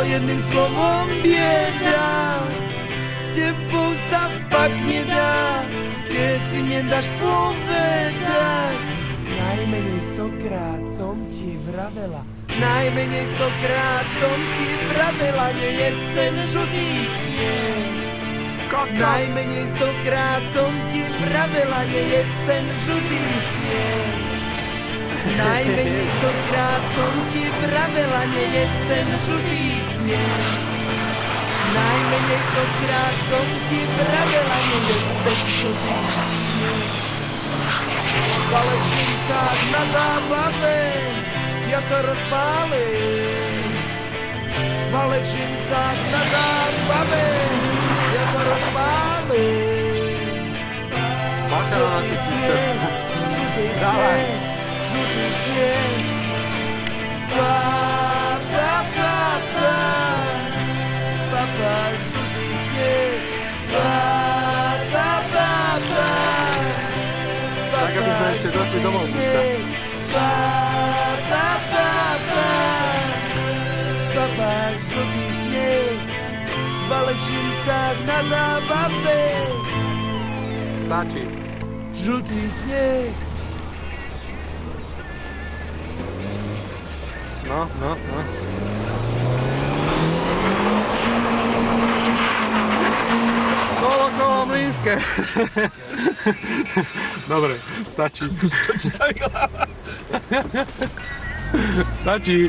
jedným slovom bieda. S tebou sa fakt nedá, keď si nedáš povedať. Najmenej 100-krát som ti vravela, najmenej 100-krát som ti vravela, nejedz ten žltý snieh. Najmenej 100-krát som ti vravela, nejedz ten žltý snieh. Najmenej 100-krát som ti vravela, nejedz ten žltý snieh. Najmenej 100-krát som ti vravela, nejedz ten žltý snieh. V Alešincách na zábave ja to rozpálim. V Alešincách na zábave ja to rozpálim. Žlutý snieh, žlutý snieh, žlutý snieh. Pa, pa, pa, pa, pa, pa, žlutý snieh. Pa, pa, pa, pa, tak, aby sme ešte došli domov dneska. Pa, pa, pa, pa, pa, pa, žlutý snieh. V Alešincách na zábave. Stačí. Žlutý snieh. No. Kolo mlynské. Dobre, stačí. Čo sa vyhláva? Stačí.